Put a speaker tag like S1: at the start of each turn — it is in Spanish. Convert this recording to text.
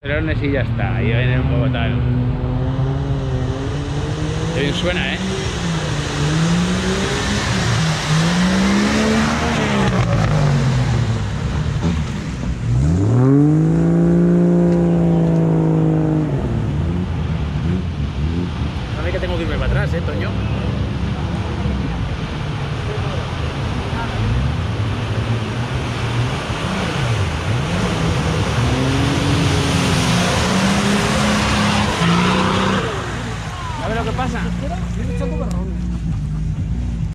S1: Drones y ya está, ahí viene un poco tal. Qué bien suena, ¿eh? A ver que tengo que irme para atrás, Toño.